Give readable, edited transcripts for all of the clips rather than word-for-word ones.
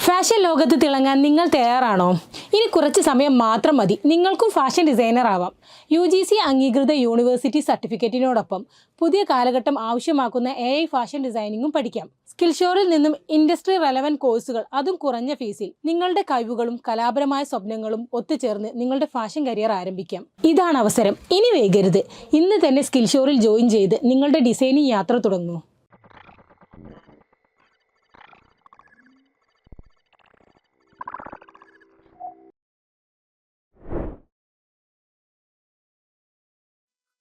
Fashion ലോകത്ത് തിളങ്ങാൻ നിങ്ങൾ തയ്യാറാണോ? ഇനി കുറച്ച് സമയം മാത്രം മതി നിങ്ങൾക്കും ഫാഷൻ ഡിസൈനർ ആവാം. UGC അംഗീകൃത യൂണിവേഴ്സിറ്റി സർട്ടിഫിക്കറ്റിനോടൊപ്പം പുതിയ കാലഘട്ടം ആവശ്യമാക്കുന്ന AI ഫാഷൻ ഡിസൈനിങ്ങും പഠിക്കാം. സ്കിൽഷോറിൽ നിന്നും ഇൻഡസ്ട്രി റെലവൻറ്റ് കോഴ്സുകൾ, അതും കുറഞ്ഞ ഫീസിൽ. നിങ്ങളുടെ കഴിവുകളും കലാപരമായ സ്വപ്നങ്ങളും ഒത്തുചേർന്ന് നിങ്ങളുടെ ഫാഷൻ കരിയർ ആരംഭിക്കാം. ഇതാണ് അവസരം, ഇനി വൈകരുത്. ഇന്ന് തന്നെ സ്കിൽഷോറിൽ ജോയിൻ ചെയ്ത് നിങ്ങളുടെ ഡിസൈനിങ് യാത്ര തുടങ്ങൂ.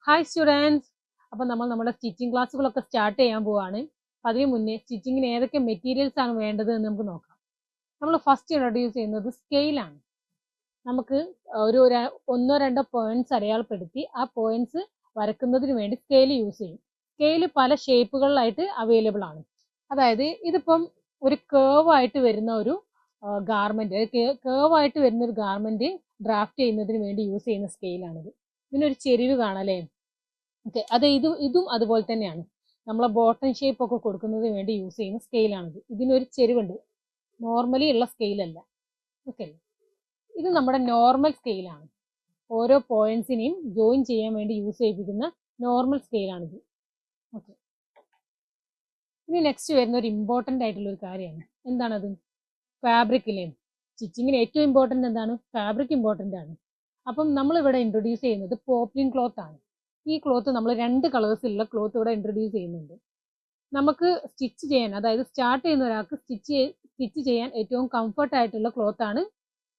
ഹായ് സ്റ്റുഡൻസ്, അപ്പോൾ നമ്മൾ നമ്മുടെ സ്റ്റിച്ചിങ് ക്ലാസ്സുകളൊക്കെ സ്റ്റാർട്ട് ചെയ്യാൻ പോവാണ്. അതിന് മുന്നേ സ്റ്റിച്ചിങ്ങിന് ഏതൊക്കെ മെറ്റീരിയൽസ് ആണ് വേണ്ടത് എന്ന് നമുക്ക് നോക്കാം. നമ്മൾ ഫസ്റ്റ് ഇൻട്രൊഡ്യൂസ് ചെയ്യുന്നത് സ്കെയിലാണ്. നമുക്ക് ഒന്നോ രണ്ടോ പോയിന്റ്സ് അടയാളപ്പെടുത്തി ആ പോയിന്റ്സ് വരക്കുന്നതിന് വേണ്ടി സ്കെയിൽ യൂസ് ചെയ്യും. സ്കെയിൽ പല ഷേപ്പുകളിലായിട്ട് അവൈലബിൾ ആണ്. അതായത് ഇതിപ്പം ഒരു കേർവ് ആയിട്ട് വരുന്ന ഒരു ഗാർമെന്റ്, കേർവ് വരുന്ന ഒരു ഗാർമെന്റ് ഡ്രാഫ്റ്റ് ചെയ്യുന്നതിന് വേണ്ടി യൂസ് ചെയ്യുന്ന സ്കെയിലാണിത്. ഇതിനൊരു ചെരിവ് കാണാം അല്ലേ? ഓക്കെ, ഇതും അതുപോലെ തന്നെയാണ്. നമ്മളെ ബോട്ടം ഷേപ്പ് ഒക്കെ കൊടുക്കുന്നതിന് വേണ്ടി യൂസ് ചെയ്യുന്ന സ്കെയിലാണിത്. ഇതിനൊരു ചെരിവുണ്ട്, നോർമലി ഉള്ള സ്കെയിലല്ല. ഓക്കെ, ഇത് നമ്മുടെ നോർമൽ സ്കെയിലാണ്. ഓരോ പോയിന്റ്സിനെയും ജോയിൻ ചെയ്യാൻ വേണ്ടി യൂസ് ചെയ്യിപ്പിക്കുന്ന നോർമൽ സ്കെയിലാണിത്. ഓക്കെ, ഇനി നെക്സ്റ്റ് വരുന്ന ഒരു ഇമ്പോർട്ടൻ്റ് ആയിട്ടുള്ള ഒരു കാര്യമാണ്. എന്താണത്? ഫാബ്രിക്കിലെ സ്റ്റിച്ചിങ്ങിന് ഏറ്റവും ഇമ്പോർട്ടൻ്റ് എന്താണ്? ഫാബ്രിക് ഇമ്പോർട്ടൻ്റ് ആണ്. അപ്പം നമ്മളിവിടെ ഇൻട്രൊഡ്യൂസ് ചെയ്യുന്നത് പോപ്ലിൻ ക്ലോത്ത് ആണ്. ഈ ക്ലോത്ത് നമ്മൾ 2 കളേഴ്സിലുള്ള ക്ലോത്ത് ഇവിടെ ഇൻട്രൊഡ്യൂസ് ചെയ്യുന്നുണ്ട്. നമുക്ക് സ്റ്റിച്ച് ചെയ്യാൻ, അതായത് സ്റ്റാർട്ട് ചെയ്യുന്ന ഒരാൾക്ക് സ്റ്റിച്ച് ചെയ്യാൻ ഏറ്റവും കംഫർട്ട് ആയിട്ടുള്ള ക്ലോത്ത് ആണ്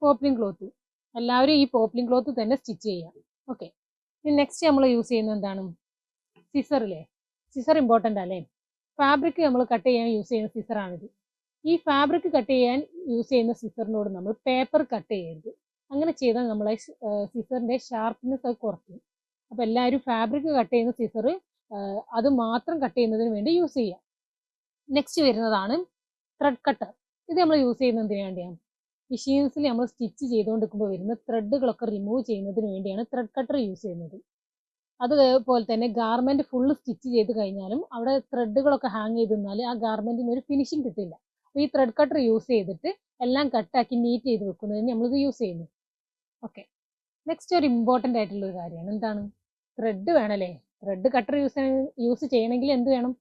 പോപ്ലിൻ ക്ലോത്ത്. എല്ലാവരും ഈ പോപ്ലിൻ ക്ലോത്ത് തന്നെ സ്റ്റിച്ച് ചെയ്യാം. ഓക്കെ, ഇനി നെക്സ്റ്റ് നമ്മൾ യൂസ് ചെയ്യുന്നത് എന്താണ്? സിസറില്ലേ? സിസർ ഇമ്പോർട്ടൻ്റ് അല്ലേ? ഫാബ്രിക് നമ്മൾ കട്ട് ചെയ്യാൻ യൂസ് ചെയ്യുന്ന സിസറാണിത്. ഈ ഫാബ്രിക് കട്ട് ചെയ്യാൻ യൂസ് ചെയ്യുന്ന സിസറിനോട് നമ്മൾ പേപ്പർ കട്ട് ചെയ്യരുത്. അങ്ങനെ ചെയ്താൽ നമ്മളെ സിസറിന്റെ ഷാർപ്പ്നെസ് അത് കുറയ്ക്കും. അപ്പോൾ എല്ലാവരും ഫാബ്രിക് കട്ട് ചെയ്യുന്ന സിസർ അത് മാത്രം കട്ട് ചെയ്യുന്നതിന് വേണ്ടി യൂസ് ചെയ്യാം. നെക്സ്റ്റ് വരുന്നതാണ് ത്രെഡ് കട്ടർ. ഇത് നമ്മൾ യൂസ് ചെയ്യുന്നത് എന്തിനു വേണ്ടിയാണ്? മെഷീൻസിൽ നമ്മൾ സ്റ്റിച്ച് ചെയ്തുകൊണ്ടിരിക്കുമ്പോൾ വരുന്ന ത്രെഡുകളൊക്കെ റിമൂവ് ചെയ്യുന്നതിന് വേണ്ടിയാണ് ത്രെഡ് കട്ടർ യൂസ് ചെയ്യുന്നത്. അതുപോലെ തന്നെ ഗാർമെന്റ് ഫുള്ള് സ്റ്റിച്ച് ചെയ്ത് കഴിഞ്ഞാലും അവിടെ ത്രെഡുകളൊക്കെ ഹാങ് ചെയ്ത് നിന്നാൽ ആ ഗാർമെന്റിന് ഒരു ഫിനിഷിങ് കിട്ടില്ല. അപ്പോൾ ഈ ത്രെഡ് കട്ടർ യൂസ് ചെയ്തിട്ട് എല്ലാം കട്ടാക്കി നീറ്റ് ചെയ്ത് വെക്കുന്നതിന് നമ്മളിത് യൂസ് ചെയ്യുന്നു. ഓക്കെ, നെക്സ്റ്റ് ഒരു ഇമ്പോർട്ടൻ്റ് ആയിട്ടുള്ള ഒരു കാര്യമാണ്. എന്താണ്? ത്രെഡ് വേണമല്ലേ? ത്രെഡ് കട്ടർ യൂസ് ചെയ്യണമെങ്കിൽ എന്ത് വേണം?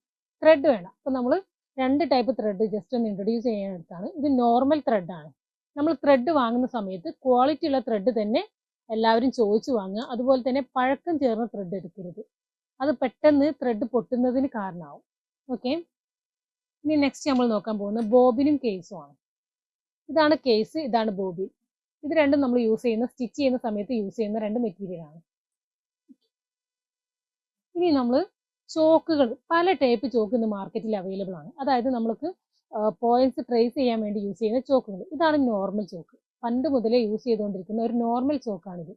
ത്രെഡ് വേണം. അപ്പോൾ നമ്മൾ 2 ടൈപ്പ് ത്രെഡ് ജസ്റ്റ് ഒന്ന് ഇൻട്രൊഡ്യൂസ് ചെയ്യാനെടുത്താണ്. ഇത് നോർമൽ ത്രെഡാണ്. നമ്മൾ ത്രെഡ് വാങ്ങുന്ന സമയത്ത് ക്വാളിറ്റി ഉള്ള ത്രെഡ് തന്നെ എല്ലാവരും ചോദിച്ചു വാങ്ങുക. അതുപോലെ തന്നെ പഴക്കം ചേർന്ന ത്രെഡ് എടുക്കരുത്, അത് പെട്ടെന്ന് ത്രെഡ് പൊട്ടുന്നതിന് കാരണമാവും. ഓക്കെ, ഇനി നെക്സ്റ്റ് നമ്മൾ നോക്കാൻ പോകുന്നത് ബോബിനും കേസും ആണ്. ഇതാണ് കേസ്, ഇതാണ് ബോബിൻ. ഇത് രണ്ടും നമ്മൾ സ്റ്റിച്ച് ചെയ്യുന്ന സമയത്ത് യൂസ് ചെയ്യുന്ന 2 മെറ്റീരിയലാണ്. ഇനി നമ്മൾ ചോക്കുകൾ, പല ടൈപ്പ് ചോക്ക് ഇന്ന് മാർക്കറ്റിൽ അവൈലബിൾ ആണ്. അതായത് നമ്മൾക്ക് പോയിന്റ്സ് ട്രേസ് ചെയ്യാൻ വേണ്ടി യൂസ് ചെയ്യുന്ന ചോക്കുകൾ. ഇതാണ് നോർമൽ ചോക്ക്. പണ്ട് മുതലേ യൂസ് ചെയ്തുകൊണ്ടിരിക്കുന്ന ഒരു നോർമൽ ചോക്കാണിത്.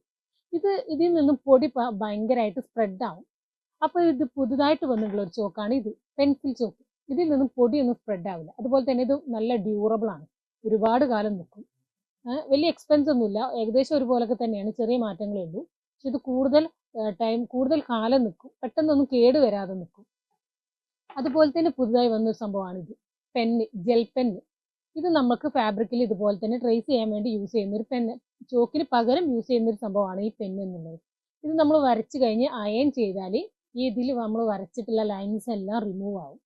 ഇതിൽ നിന്നും പൊടി ഭയങ്കരമായിട്ട് സ്പ്രെഡ് ആവും. അപ്പോൾ ഇത് പുതുതായിട്ട് വന്നിട്ടുള്ള ഒരു ചോക്കാണ് ഇത്, പെൻസിൽ ചോക്ക്. ഇതിൽ നിന്നും പൊടിയൊന്നും സ്പ്രെഡ് ആവില്ല. അതുപോലെ തന്നെ ഇത് നല്ല ഡ്യൂറബിൾ ആണ്, ഒരുപാട് കാലം നിൽക്കും. വലിയ എക്സ്പെൻസ് ഒന്നുമില്ല, ഏകദേശം ഒരുപോലൊക്കെ തന്നെയാണ്, ചെറിയ മാറ്റങ്ങളേ ഉള്ളൂ. പക്ഷെ ഇത് കൂടുതൽ കാലം നിൽക്കും, പെട്ടെന്നൊന്നും കേട് വരാതെ നിൽക്കും. അതുപോലെ തന്നെ പുതുതായി വന്നൊരു സംഭവമാണിത്, പെന്ന്, ജെൽ പെന്ന്. ഇത് നമുക്ക് ഫാബ്രിക്കിൽ ഇതുപോലെ തന്നെ ട്രേസ് ചെയ്യാൻ വേണ്ടി യൂസ് ചെയ്യുന്ന ഒരു പെന്ന്, ചോക്കിന് പകരം യൂസ് ചെയ്യുന്ന ഒരു സംഭവമാണ് ഈ പെന്ന് എന്നുള്ളത്. ഇത് നമ്മൾ വരച്ച് കഴിഞ്ഞ് അയൺ ചെയ്താൽ ഈ ഇതിൽ നമ്മൾ വരച്ചിട്ടുള്ള ലൈൻസ് എല്ലാം റിമൂവ് ആവും.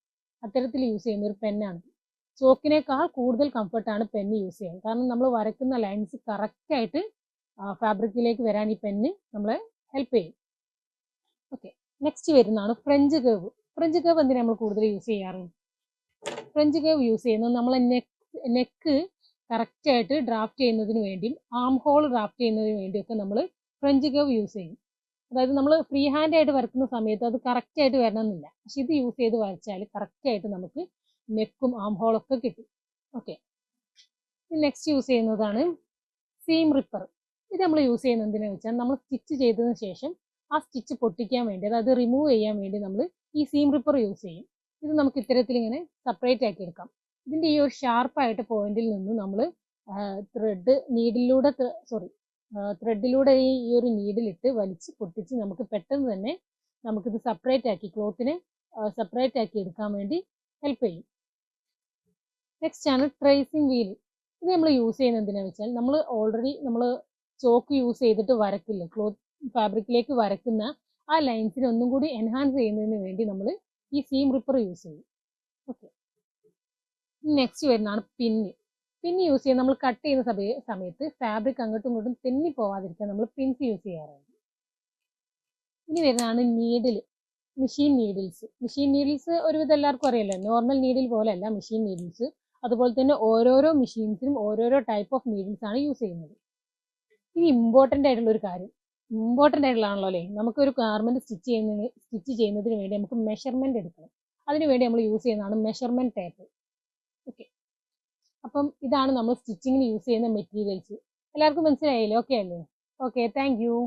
അത്തരത്തിൽ യൂസ് ചെയ്യുന്ന ഒരു പെന്നാണ്. ചോക്കിനേക്കാൾ കൂടുതൽ കംഫർട്ടാണ് പെന്ന് യൂസ് ചെയ്യാൻ. കാരണം നമ്മൾ വരയ്ക്കുന്ന ലൈൻസ് കറക്റ്റായിട്ട് ഫാബ്രിക്കിലേക്ക് വരാൻ ഈ പെന്ന് നമ്മളെ ഹെൽപ്പ് ചെയ്യും. ഓക്കെ, നെക്സ്റ്റ് വരുന്നതാണ് ഫ്രഞ്ച് കേവ്. ഫ്രഞ്ച് കേവ് എന്തിനാണ് നമ്മൾ കൂടുതൽ യൂസ് ചെയ്യാറ്? ഫ്രഞ്ച് കേവ് യൂസ് ചെയ്യുന്നത് നമ്മളെ നെക്ക് കറക്റ്റായിട്ട് ഡ്രാഫ്റ്റ് ചെയ്യുന്നതിന് വേണ്ടിയും ആം ഹോൾ ഡ്രാഫ്റ്റ് ചെയ്യുന്നതിന് വേണ്ടിയൊക്കെ നമ്മൾ ഫ്രഞ്ച് കേവ് യൂസ് ചെയ്യും. അതായത് നമ്മൾ ഫ്രീ ഹാൻഡ് ആയിട്ട് വരക്കുന്ന സമയത്ത് അത് കറക്റ്റായിട്ട് വരണമെന്നില്ല. പക്ഷെ ഇത് യൂസ് ചെയ്ത് വരച്ചാൽ കറക്റ്റായിട്ട് നമുക്ക് നെക്കും ആം ഹോളൊക്കെ കിട്ടും. ഓക്കെ, നെക്സ്റ്റ് യൂസ് ചെയ്യുന്നതാണ് സീം റിപ്പർ. ഇത് നമ്മൾ യൂസ് ചെയ്യുന്നത് എന്തിനാണെന്ന് വെച്ചാൽ നമ്മൾ സ്റ്റിച്ച് ചെയ്തതിന് ശേഷം ആ സ്റ്റിച്ച് പൊട്ടിക്കാൻ വേണ്ടി, അതായത് റിമൂവ് ചെയ്യാൻ വേണ്ടി നമ്മൾ ഈ സീം റിപ്പർ യൂസ് ചെയ്യും. ഇത് നമുക്ക് ഇത്തരത്തിൽ ഇങ്ങനെ സെപ്പറേറ്റ് ആക്കി എടുക്കാം. ഇതിൻ്റെ ഈ ഒരു ഷാർപ്പായിട്ട് പോയിന്റിൽ നിന്ന് നമ്മൾ ത്രെഡിലൂടെ ഈ ഒരു നീഡിലിട്ട് വലിച്ച് പൊട്ടിച്ച് നമുക്ക് പെട്ടെന്ന് തന്നെ നമുക്കിത് സെപ്പറേറ്റ് ആക്കി, ക്ലോത്തിനെ സെപ്പറേറ്റ് ആക്കി എടുക്കാൻ വേണ്ടി ഹെൽപ്പ് ചെയ്യും. നെക്സ്റ്റ് ആണ് ട്രേസിങ് വീൽ. ഇത് നമ്മൾ യൂസ് ചെയ്യുന്നത് എന്തിനാണെന്ന് വെച്ചാൽ നമ്മൾ ഓൾറെഡി നമ്മൾ ചോക്ക് യൂസ് ചെയ്തിട്ട് വരക്കില്ല, ക്ലോത്ത് ഫാബ്രിക്കിലേക്ക് വരക്കുന്ന ആ ലൈൻസിനെ ഒന്നും കൂടി എൻഹാൻസ് ചെയ്യുന്നതിന് വേണ്ടി നമ്മൾ ഈ സീം റിപ്പർ യൂസ് ചെയ്യും. ഓക്കെ, നെക്സ്റ്റ് വരുന്നതാണ് പിന്ന്. പിന്ന് യൂസ് ചെയ്യുന്നത് നമ്മൾ കട്ട് ചെയ്യുന്ന സമയത്ത് ഫാബ്രിക് അങ്ങോട്ടും ഇങ്ങോട്ടും തെന്നി പോവാതിരിക്കാൻ നമ്മൾ പിൻസ് യൂസ് ചെയ്യാറുണ്ട്. ഇനി വരുന്നതാണ് needle, machine needles. Machine needles ഒരുവിധം എല്ലാവർക്കും അറിയാലോ, നോർമൽ നീഡിൽ പോലെയല്ല മെഷീൻ നീഡിൽസ്. അതുപോലെ തന്നെ ഓരോരോ മെഷീൻസിനും ഓരോരോ ടൈപ്പ് ഓഫ് നീഡിൽസ് ആണ് യൂസ് ചെയ്യുന്നത്. ഇനി ഇമ്പോർട്ടൻ്റ് ആയിട്ടുള്ള ഒരു കാര്യം, ഇമ്പോർട്ടൻ്റ് ആയിട്ടുള്ളതാണല്ലോ അല്ലേ, നമുക്കൊരു ഗാർമെന്റ് സ്റ്റിച്ച് ചെയ്യുന്നതിന് വേണ്ടി നമുക്ക് മെഷർമെന്റ് എടുക്കണം. അതിന് വേണ്ടി നമ്മൾ യൂസ് ചെയ്യുന്നതാണ് മെഷർമെന്റ് ടേപ്പ്. ഓക്കെ, അപ്പം ഇതാണ് നമ്മൾ സ്റ്റിച്ചിങ്ങിന് യൂസ് ചെയ്യുന്ന മെറ്റീരിയൽസ്. എല്ലാവർക്കും മനസ്സിലായില്ലേ? ഓക്കെ അല്ലേ? Okay, thank you.